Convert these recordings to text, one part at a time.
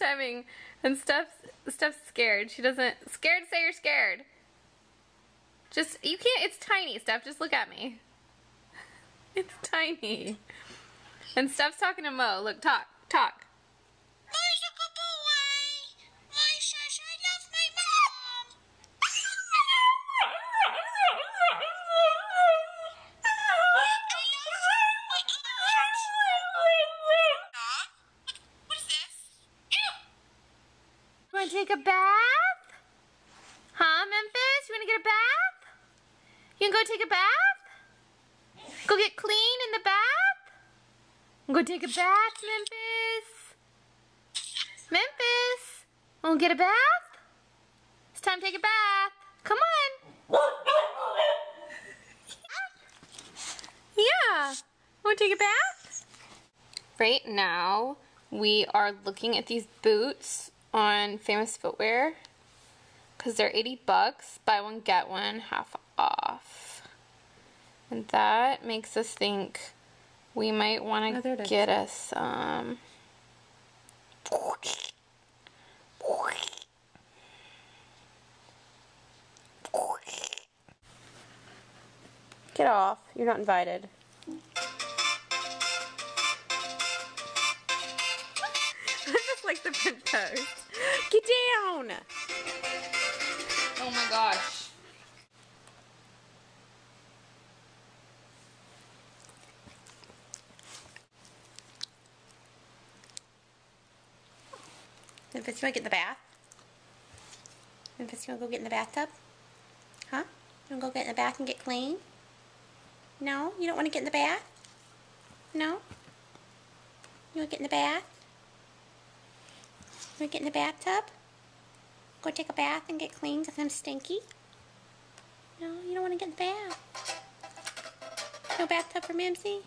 FaceTiming, and Steph's scared. She doesn't, scared, say you're scared. Just, you can't, it's tiny, Steph, just look at me. It's tiny. And Steph's talking to Mo. Look, talk. Mo's a good boy. Mo says I love my mom. What is this? Ew. You wanna take a bath? Huh, Memphis? You wanna get a bath? You can go take a bath? Go get clean in the bath? Go take a bath, Memphis? Memphis? Wanna get a bath? It's time to take a bath. Come on. Yeah. Wanna take a bath? Right now, we are looking at these boots on Famous Footwear because they're 80 bucks, buy one get one, half off. And that makes us think we might want to get us some. Get off, you're not invited. Just like the French toast. Get down! Oh my gosh. Memphis, you wanna get in the bath? Memphis, you wanna go get in the bathtub? Huh? You wanna go get in the bath and get clean? No? You don't wanna get in the bath? No? You wanna get in the bath? You wanna get in the bathtub? Go take a bath and get clean because I'm stinky? No, you don't wanna get in the bath. No bathtub for Mimsy?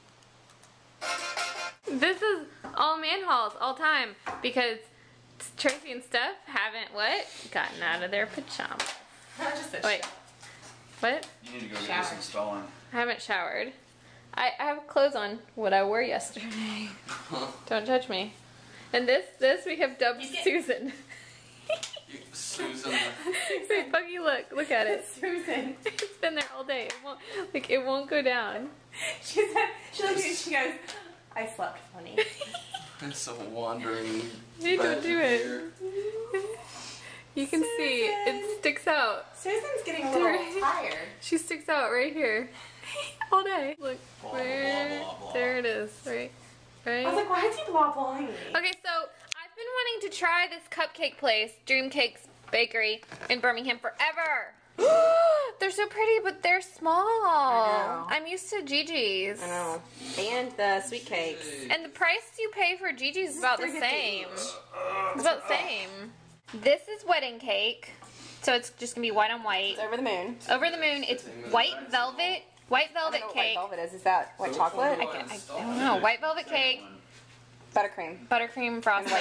This is all ManHauls all time because Tracy and Steph haven't gotten out of their pajamas. Wait, what? You need to go get some stalling. I haven't showered. I have clothes on what I wore yesterday. Don't judge me. And this we have dubbed Susan. Susan. Wait, Buggy, look at it. Susan. It's been there all day. It won't go down. She looks at me and she goes, I slept funny. It's a wandering. You don't do it. You can see it sticks out. Susan's getting a little tired. She sticks out right here. All day. Look, Blah, blah, blah, blah. there it is. Right. I was like, why is he blah blahing me? Okay, so I've been wanting to try this cupcake place, Dream Cakes Bakery in Birmingham forever. They're so pretty, but they're small. I know. I'm used to Gigi's. I know. And the sweet cakes. And the price you pay for Gigi's is about the same. It's about the same. This is wedding cake. So it's just gonna be white on white. It's over the moon. Over the moon. It's white velvet. White velvet cake. What velvet is that white chocolate? I don't know. White velvet cake. Buttercream. Buttercream frosting.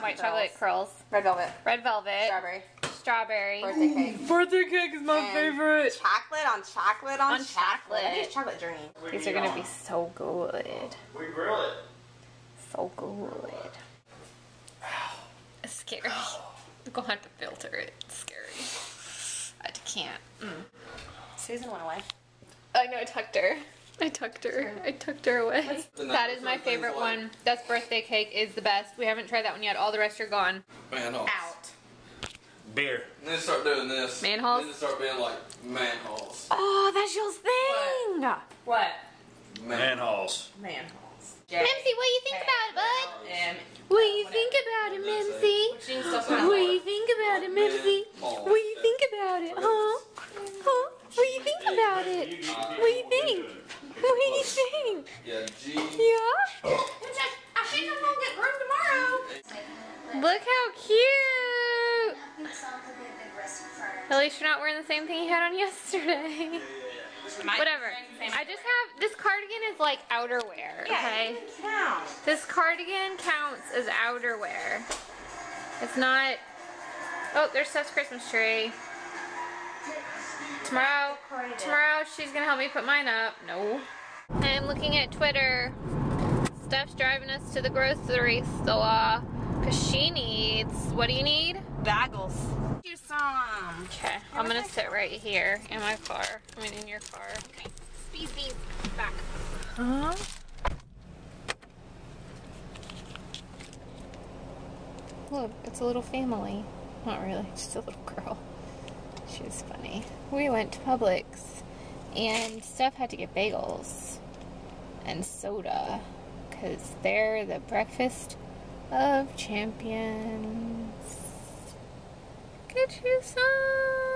White chocolate curls. Red velvet. Red velvet. Strawberry. Strawberry. Birthday cake. Birthday cake is my favorite. Chocolate on chocolate on chocolate. I need a chocolate journey. These are gonna be so good. We grill it. So good. It's scary. I'm gonna have to filter it. It's scary. I can't. Susan went away. I know, I tucked her. I tucked her away. That is my favorite one. That's birthday cake is the best. We haven't tried that one yet. All the rest are gone. ManHauls. Out. Beer. And then start doing this. ManHauls? And then start being like ManHauls. Oh, that's your thing. What? ManHauls. ManHauls. Mimsy, what do you think about it, bud? And What do you think about it, Mimsy? What do you think about it, Mimsy? What do you think about it, huh? Huh? What do you think about it? What do you think? What do you think? Yeah, G. Yeah? I think I'm gonna get groomed tomorrow. Look how cute! At least you're not wearing the same thing you had on yesterday. Whatever. I just have, this cardigan is like outerwear, okay? This cardigan counts as outerwear. It's not, oh, there's Steph's Christmas tree. Tomorrow she's gonna help me put mine up. No. I'm looking at Twitter. Steph's driving us to the grocery store. Because she needs, what do you need? Bagels. Do some. Okay, I'm gonna sit right here in my car. I mean, in your car. Okay. Speed these back. Huh? Look, it's a little family. Not really, just a little girl. She was funny. We went to Publix and Steph had to get bagels and soda because they're the breakfast of champions. Get you some.